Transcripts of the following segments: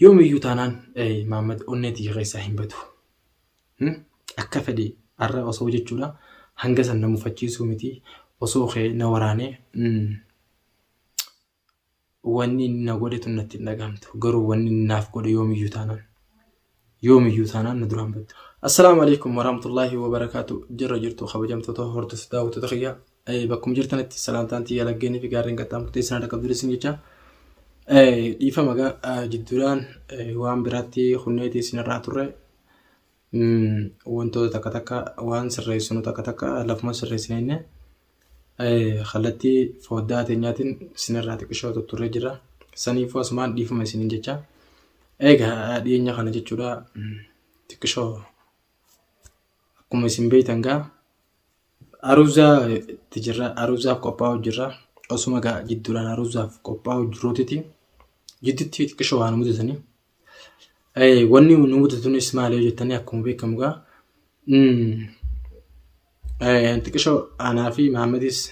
يوم يوتانان محمد أونتي غيسا هنبتو أكفدي أرى وصو جتشولا هنجسا نمفتشيسو متي وصو خي نوراني واني نقولت نتي نقامت قرو واني ناف قول يوم يوتانان ندران بد. السلام عليكم ورحمة الله وبركاته. جرى جرتو خبجمتو تهور تسداو تتخيا أي بكم جرتنا السلام تانتي يلقيني في قارن قطام تيسنا تكبر سنجتا ديفا مغا جدوران وان براتي خنيتي سنراتوري وانتو تكتكا وان سريسونو تكتكا لفما سريسنين خلتي فودات نياتين سنراتي كشوتو تورجرا سني فوسمان ديفا مسنين جتا ايغا دينيا خنا جچودا تكشو كوم سيمبيتانغا اروزا تجرا اروزا كوباو جرا اسمغا جدوران اروزا كوباو جروتيتي جدتي تكشو انا مدتني اي وني نمدتني اسماعيل جتني اكم بكمغا اي انت كشو انا في محمديس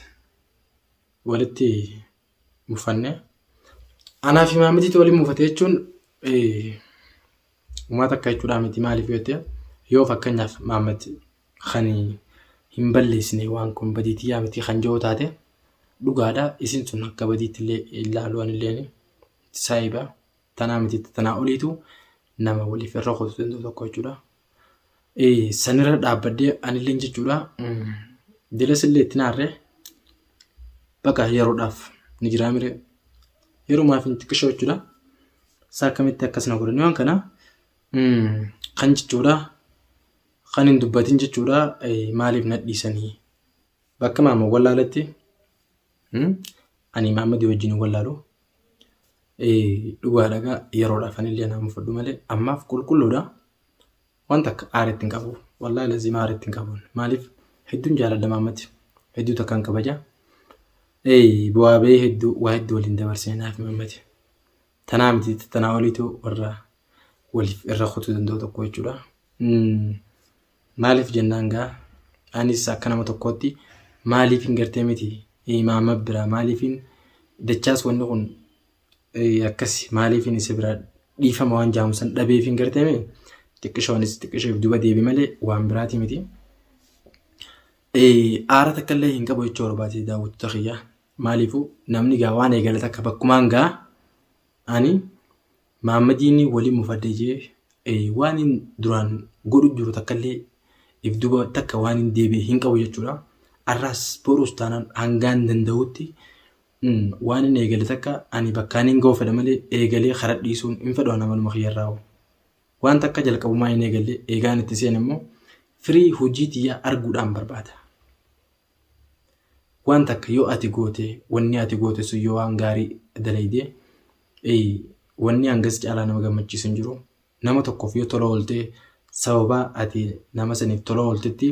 ولتي مفنه انا في محمدي تولي مفتيچون وما تكايتودا متي مالي فيته يو فكنياف محمد خني هيمبلسني وانكم بديتي يامتي خنجو تاتي دوغادا اسين سن كبديت لي لالوان ليني سايبا تنامتي تناوليتو نما ولي في الرخص تندو تكوجودا سنرا دابدي ان لينجي جودا دلس اللي تناره بقى يرو داف نجرامره يرو ما فين تكشو جودا ساكمت كسنا غورنيون كنا خنج جودا خنين دباتين جودا اي مالي بنديسني بكما ما ولالتي اني محمد وجيني ولالو دوغادا يرو دافن اللي انا مفدو مالي اما في كل دا وانتك اريتين كابو والله لازم اريتين كابون مالف هدون جالا دمامت هدو تكان كبجا بوابي هدو واحد ولين دبرسينا في محمد تنامتي تتناوليتو ورا ولف الرخوت دندو تكويچودا مالف جنانغا اني ساكنا متكوتي مالفين غرتمتي امام برا مالفين دچاس ونخون يكسي مالفين سبرا ديفا موان جامسن دبيفين غرتمي تكشونس تكشف دوبا ديبي مالي وان براتي متي ارا تكله هنگا بو چورباتي داوت تخيا مالفو نمني غاواني غلتا كبكمانغا اني محمديني ولي مفدجي وانين دران غودو جورو تكلي افدوبا تك وانين ديبي هنقا ويچورا الراس بوروستانان هنگان دندوتي وانين ايغلتك اني بكانين غو فدملي ايغلي خرديسون انفدو نمل مخيراو وان تك جلقو ما ينيغلي ايغان تسينمو فري حجيتيا ارغودان بربادا وان تك يو اتي غوتي وني اتي غوتي سو يو انغاري دليدي wanni angas cala nama gammachiisan jiru nama tokkoof yoo tola oolte sababa ati nama saniif tola ooltetti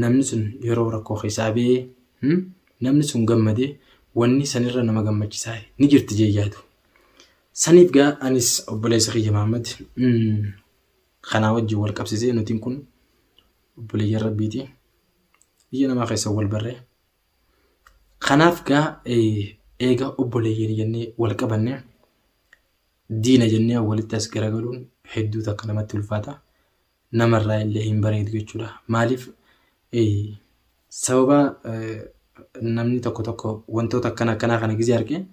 namni sun yeroo rakkoo hisaabee namni sun gammade wanni sanirra nama gammachiisaa ni jirti jeeyaatu saniif gaa anis obboleessa kiyya Muhammad kana wajji wal qabsisee nutiin kun obboleeyya rabbiiti biyya nama keessa wal barree kanaaf gaa eega obboleeyyan jennee wal qabanne دينا جنيا ولتاس غرغلون حدو تكلمت الفاتا نمر اللي هم بريد جوجودا مالف سببا نمني تكو وانتو تكنا كنا غزياركي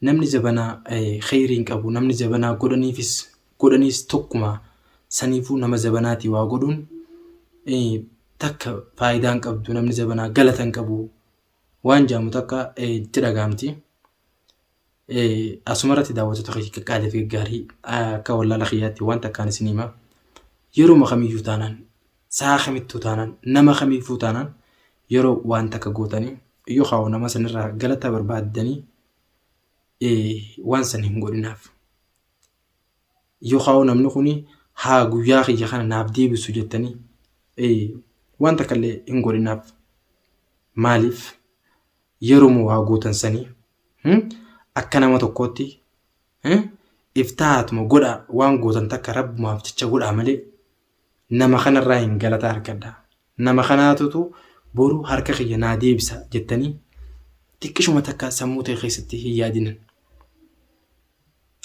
نمني زبنا خيرين ابو نمني زبنا غودني فيس غودنيس توكما سنيفو نما زبناتي وا غودون تك فايدان قبدو نمني زبنا غلطن قبو وانجا متكا تدغامتي اسمرتي داوتو تخيك قاده في غاري كولا لخياتي وانت كان سينما يرو مخمي يوتانان ساخمي توتانان نما خمي فوتانان يرو وانت كغوتاني يو خاو نما سنرا غلطا بربادني وانسن هنغوريناف يو خاو نمنخوني ها غويا خي خنا نابدي بسجتني وانت كله هنغوريناف مالف يرو مو غوتان سني akkana ma tokkotti iftaat mo goda waan gootan takka rabbumaaf jecha goda male nama kanarraa hin galata harkadda nama kanaatutu boru harka kiyya naa deebisa jettanii tikkishuma takka sammuu ta'e keessatti hin yaadinan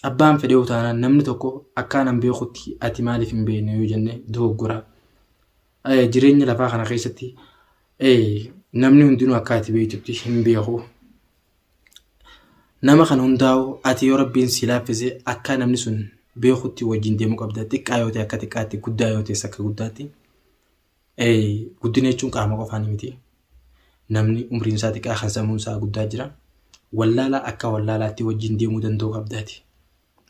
abbaan fedhee utaanaan namni tokko akkaanan beekutti ati maaliif hin beekne yoo jenne dogoggora. Jireenya lafaa kana keessatti namni hundinuu akka ati beektutti hin beeku. Nama kana hundaa'u ati yoo rabbiin si laaffise akka namni sun beekutti wajjin deemuu qabda. Xiqqaa yoo ta'e akka xiqqaatti, guddaa yoo ta'es akka guddaatti. Guddina jechuun qaama qofaan miti. Namni umriin isaa xiqqaa kan sammuun isaa guddaa jira. Wallaalaa akka wallaalaatti wajjin deemuu danda'uu qabdaati.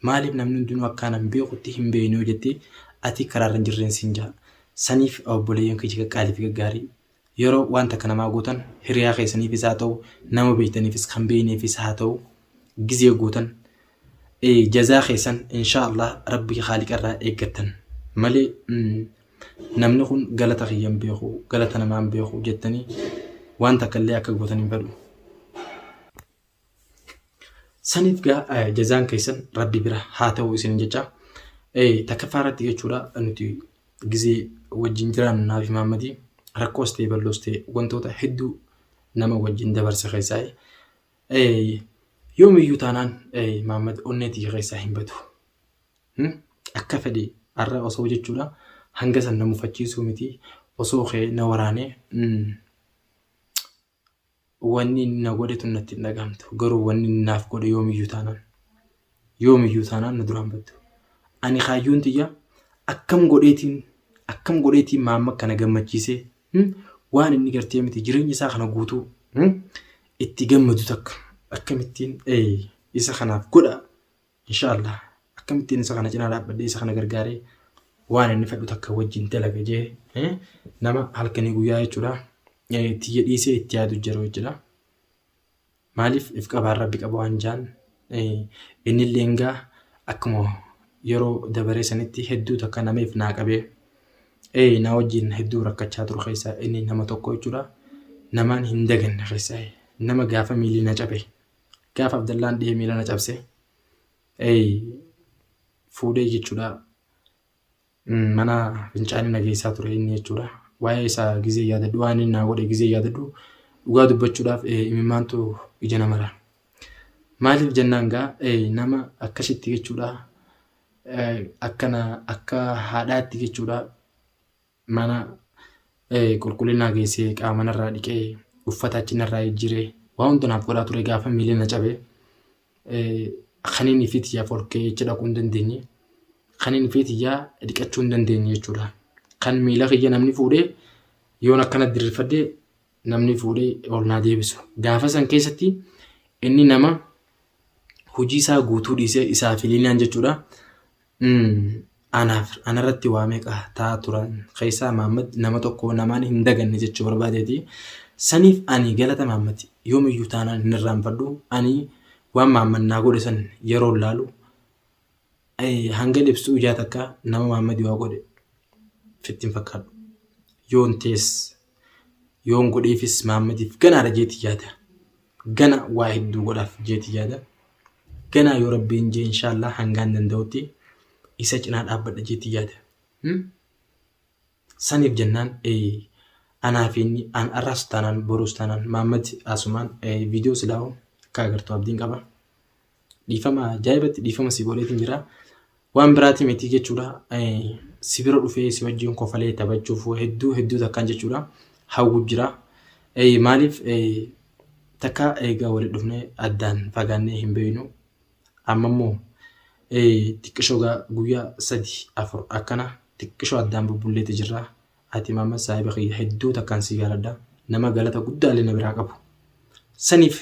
Maaliif namni hundinuu akkaanan beekutti hin beekne yoo jettee ati karaarra hin jirreen siin jaha. Saniif obboleeyyan kee qaaliif gaggaarii yeroo wanta kana namaa gootan hiriyaa keessaniifis haa ta'u nama beektaniifis kan beekneefis haa ta'u gizee gootan jazaa keessan inshaallah rabbi khaaliqarraa eeggattan malee namni kun galata kiyyan beeku galata namaan beeku jettanii wanta kallee akka gootan hin fedhu. Saniif gaa jazaan keessan rabbi bira haa ta'u isin jecha takkaffaaratti jechuudha nuti gizee wajjin jiraannu naaf Maammadii rakkoos ta'e bal'oos ta'e wantoota hedduu nama wajjin dabarsa keessaa yoomiyyuu taanaan Maammad onneetii keessaa hin badu. Akka fedhe har'a osoo jechuudha hanga san na mufachiisuu miti osoo kee na waraanee wanni na godhetu natti hin dhagahamtu garuu wanni naaf godhe yoomiyyuu taanaan na duraan baddu. Ani kaayyuun tiyya akkam godheetiin Maamma kana gammachiisee waan inni gartee miti jireenya isaa kana guutuu itti gammadu takka akkamittiin isa kanaaf godha inshaallah akkamittiin isa kana cinaa dhaabbadhee isa kana gargaaree waan inni fedhu takka wajjin dalaga jee nama halkanii guyyaa jechuudha tiyya dhiisee itti yaadu jiru jechuudha. Maaliif if qabaan rabbi qaba waan jaan inni leengaa akkuma yeroo dabaree sanitti hedduu takka nameef naa qabee na wajjin hedduu rakkachaa turu keessaa inni nama tokko jechuudha. Namaan hin daganne keessaa nama gaafa miilli na cabe gaafa Abdallaan dhihee miila na cabse fuudhee jechuudha mana fincaanii na geessaa ture inni jechuudha. Waa'ee isaa gizee yaadadhu waan inni naa godhe gizee yaadadhu dhugaa dubbachuudhaaf imimmaantu ija namara. Maaliif jennaan gaa nama akkasitti jechuudha akka haadhaatti jechuudha mana qulqullinaa geessee qaama narraa dhiqee uffata achi narraa jijjiiree waan hunda naaf godhaa ture gaafa miilli na cabe kaniin ifitiyyaa folkee jecha dhaquu hin dandeenye kaniin ifitiyyaa dhiqachuu hin dandeenye jechuudha. Kan miila kiyya namni fuudhee yoon akkana dirrifadhee namni fuudhee ol naa deebisu. Gaafa san keessatti inni nama hojii isaa guutuu dhiisee isaa filiinaan jechuudha. Anarratti waa meeqa ta'a turan keessaa Maammad nama tokko namaan hin daganne jechuu barbaadeeti. Saniif ani galata Maammad yoomiyyuu taanaan hin irraanfadhu. Ani waan Maammad naa godhe san yeroo laalu hanga libsuu ijaa takka nama Maammad waa godhe fittiin fakkaadhu. Yoon tees yoon godheefis Maammadiif ganaadha jeetii yaada. Gana waa hedduu godhaaf jeetii yaada. Ganaa yoo rabbiin jee inshaallah hangaan danda'utti isa cinaa dhaabbadha jeetii yaada. Saniif jennaan anaaf inni an arras taanaan boruus taanaan Maammad asumaan viidiyoo silaa'u akka agartuu abdiin qaba. Dhiifama ajaa'ibatti dhiifama si godheetiin jira. Waan biraatii miti jechuudha. Si bira dhufee si wajjin kofalee taphachuuf hedduu takkaan jechuudha. Hawwuuf jira. Maaliif takka eegaa walitti dhufnee addaan fagaannee hin beeknu. Amma immoo xiqqishoo guyyaa 3-4 akkana xiqqishoo addaan bubbulleeti jirra. Ati Maammad saahiba kiyya hedduu takkaan si gaaladha. Nama galata guddaa illee na biraa qabu. Saniif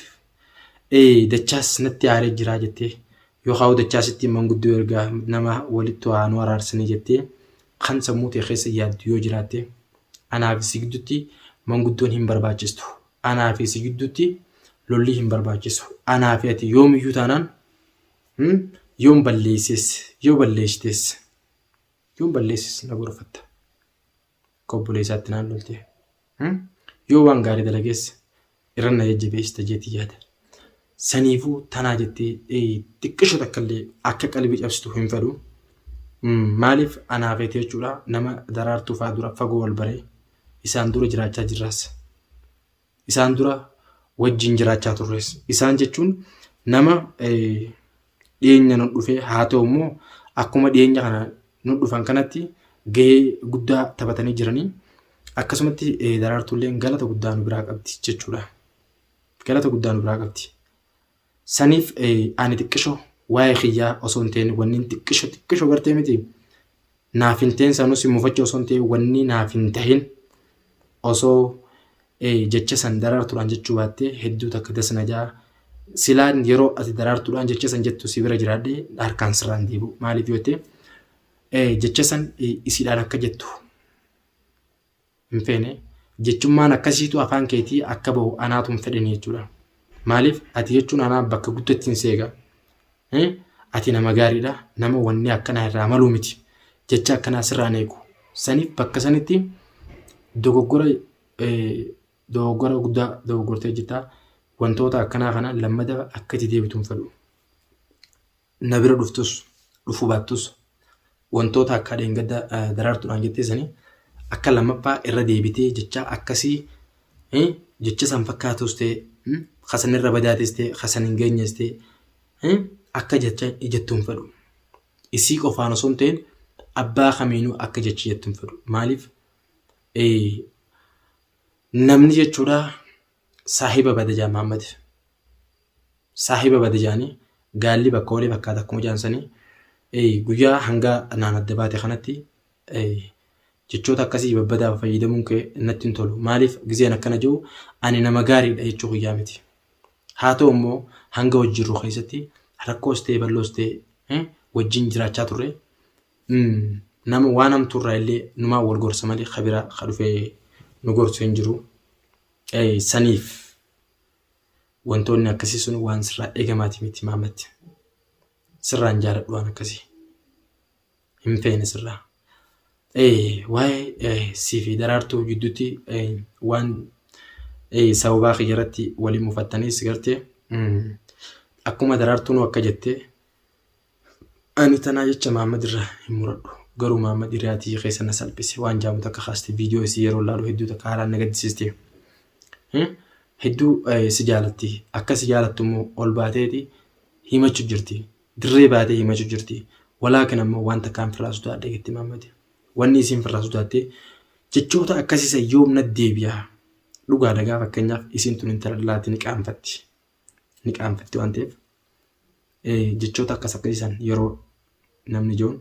dachaas natti aaree jiraa jettee yookaan dachaasitti manguddoo ergaa nama walitti waan waraarsanii jettee kan sammuu ta'e keessa yaaddu yoo jiraatte anaaf si gidduutti manguddoon hin barbaachistu. Anaaf si gidduutti lolli hin barbaachisu. Anaaf ati yoomiyyuu taanaan yoon balleessites na gorfatta. Kobbolee isaatti naan lolte. Yoo waan gaarii dalageesse irra na jajjabeessita jeetii yaada. Saniifuu tanaa jettee xiqqishoo takkallee akka qalbii cabsitu hin fedhu. Maaliif anaaf jechuudha nama daraartuu fa'aa dura fagoo wal baree isaan dura jiraachaa jirras. Isaan dura wajjin jiraachaa turres. Isaan jechuun nama dhiyeenya nu dhufee haa ta'u immoo akkuma dhiyeenya kana nu dhufan kanatti gahee guddaa taphatanii jiranii akkasumatti daraartuulleen galata guddaa nu biraa qabdi jechuudha. Galata guddaa nu biraa qabdi. Saniif ani xiqqishoo waa'ee kiyyaa osoo hin ta'in wanni xiqqishoo gartee miti naaf hin ta'in sanus muufachuu osoo hin ta'in wanni naaf hin ta'in osoo jecha san daraartuudhaan jechuu baattee hedduu takka dasna jaa silaan yeroo ati daraartuudhaan jecha san jettu si bira jiraadhee harkaan sirraan deebi'u maaliif yoo ta'e jecha san isiidhaan akka jettu hin feene jechummaan akkasiitu afaan keetii akka bahu anaatu hin fedhani jechuudha. Maaliif ati jechuun anaa bakka guddatti hin seega. Ati nama gaariidha nama wanni akkanaa irraa maluu miti jecha akkanaa sirraan eegu saniif bakka sanitti dogoggora guddaa dogoggortee jirta. Wantoota akkanaa kana lammada akka itti deebitu hin fedhu. Na bira dhufuu baattus wantoota akka dheengadda daraartuudhaan jettee sanii akka lammaffaa irra deebitee jecha akkasii jecha san fakkaatus ta'e hasan irra badaatis ta'e hasan hin geenyes ta'e akka jecha jettu hin fedhu. Isii qofaan osoo hin ta'in abbaa kamiinuu akka jechi jettu hin fedhu. Maaliif namni jechuudha saahiba badajaa Muhammad. Saahiba badajaanii gaalli bakka olee fakkaata akkuma jaansanii guyyaa hanga naan adda baate kanatti jechoota akkasii babbadaa fayyadamuun kee natti hin tolu. Maaliif gizeen akkana jiru ani nama gaariidha jechuu guyyaa miti. Haa ta'u immoo hanga wajjin jiru keessatti rakkoos ta'e balloos ta'e wajjin jiraachaa turre nama waan hamtuurraa illee numaa wal gorsa malee kabiraa kadhufee nu gorsu hin jiru. Saniif wantoonni akkasii sun waan sirraa eegamaati miti Muhammad. Sirraan jaaladhu waan akkasii hin feene sirraa. Waa'ee siifi daraartuu gidduutti waan sababaa kiyyarratti waliin mufattaniis gartee akkuma daraartuun akka jettee ani tanaa jecha Muhammad irraa hin muradhu. Garuu Muhammad irraatii keessa na salphise waan jaamu takka kaaste viidiyoo isii yeroo laalu hedduu takka haalaan na gaddisiiste. Hedduu si jaalatti akka si jaalattu immoo ol baateeti himachuu jirti. Dirree baatee himachuu jirti. Walaakin ammoo wanta kaan firraa sodaadhe jetti Muhammad. Wanni isiin firraa sodaatte jechoota akkasiisa yoomna deebi'a. Dhugaa dhagaa fakkeenyaaf isiin tun intala dhalaatti ni qaanfatti. Ni qaanfatti waan ta'eef jechoota akkas akkasiisan yeroo namni joon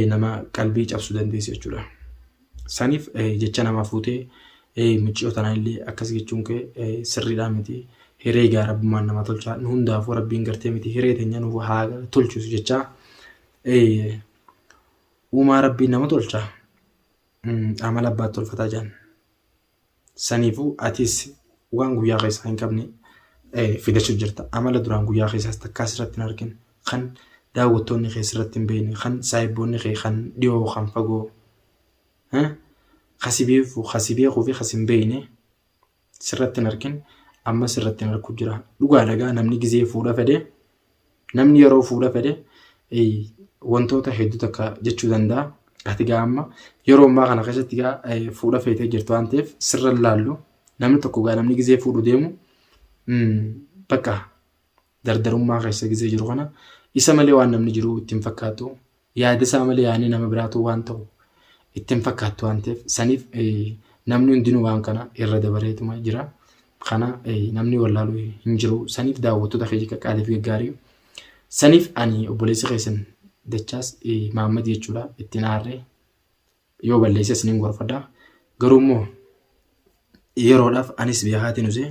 nama qalbii cabsuu dandeessu jechuudha. Saniif jecha nama fuutee mucciyo tanaa illee akkas jechuun kee sirriidhaa miti. Hiree gaa rabbummaan nama tolchaa nu hundaafuu rabbiin gartee miti hiree teenya nuuf haa tolchisu jechaa uumaa rabbiin nama tolchaa amala abbaatti tolfataa jiran. Saniifuu atis waan guyyaa keessaa hin qabne fidachuu jirta. Amala duraan guyyaa keessaas takkaas irratti hin argin kan daawwattoonni keessa irratti hin beekne kan saahiboonni kee kan dhiyoo kan fagoo khasibeekuu fi khasin beekne sirratti hin argin amma sirratti hin argu jira. Dhugaa dhagaa namni gizee fuudha fedhe namni yeroo fuudha fedhe wantoota hedduu takka jechuu danda'a. Ati gaa amma yeroo ammaa kana keessatti gaa fuudha feetee jirtu waan ta'eef sirra laallu namni tokko gaa namni gizee fuudhu deemu bakka dardarummaa keessa gizee jiru kana isa malee waan namni jiru ittiin fakkaatu yaada isaa malee yaani nama biraatu waan ta'u ittiin fakkaatu waan ta'eef saniif namni hundinuu waan kana irra dabareetuma jira. Kana namni wallaalu hin jiru. Saniif daawwattoota keenya qaqqaalee fi gaggaarii saniif ani obboleessi keessan dachaas Muhammad jechuudha ittiin aarree yoo balleesse isiniin gorfadha. Garuu immoo yeroodhaaf anis beekaatiin usee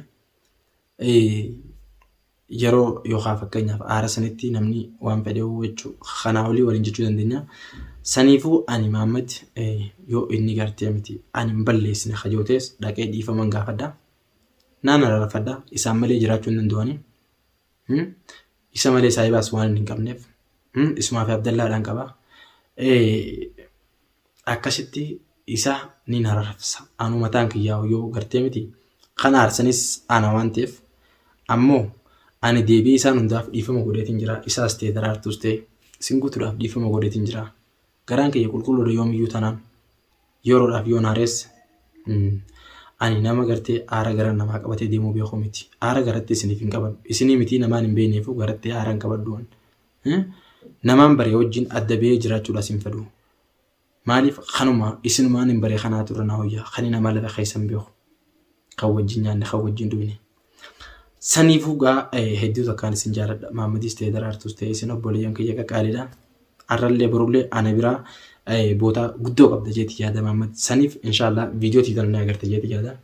yeroo yookaan fakkeenyaaf aara sanitti namni waan fedhe jechuu kanaa olii waliin jechuu dandeenya. Saniifuu ani Muhammad yoo inni gartee miti ani hin balleessine hajootees dhaqee dhiifaman gaafadha. Naan ararfadha isaan malee jiraachuu hin danda'ani. Isa malee saahibaas waan hin qabneef isumaa fi Abdallaadhaan qaba. Akkasitti isa ni ararfsa. Anu mataan kiyyaa yoo gartee miti kan aarsanis ana waan ta'eef ammoo ani deebii isaan hundaaf dhiifama godheetiin jira. Isaas ta'e daraartuus ta'e isin guutuudhaaf dhiifama godheetiin jira. Garaan kiyya qulqulluudha yoomiyyuu tanaan yeroodhaaf yoo naarees ani nama gartee aara gara namaa qabatee deemuu beeku miti. Aara garatti isiniif hin qabadhu. Isinii miti namaan hin beekneefu garatti aara hin qabadhu. namaan baree wajjin adda ba'ee jiraachuudhaas hin fedhu. Maaliif kanuma isinumaan hin baree kanaa turre na hoyyaa kan nama lafa keessan beeku kan wajjin nyaanne kan wajjin dhugne. Saniifuu gaa hedduu takkaan isin jaaladha. Maammadis ta'ee daraartus ta'ee isin obboleeyyan kiyya qaqqaaliidha. Arrallee barullee ana biraa boota guddoo qabda jeeti yaada Maammad. Saniif inshaallah viidiyoo tiitan agarte jeeti yaada.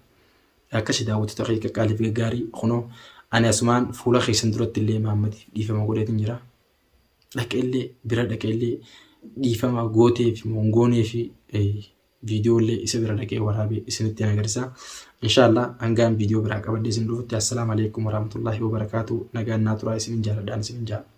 Akkasi daawwattoota kiyya qaqqaaliif gaggaarii kunoo ani asumaan fuula keessan duratti illee Maammadiif dhiifama godheetin jira. Dhaqeellee bira dhaqeellee dhiifama gootee fi mongoonee fi viidiyoo illee isa bira dhaqee waraabee isinitti agarsiisa. Inshaallah hangaan viidiyoo biraa qabadhee isin dhufutti assalamu alaikum warahmatullahi wabarakatuh. Nagaan naa turaa isinin jaaladhaan isinin jaalladha.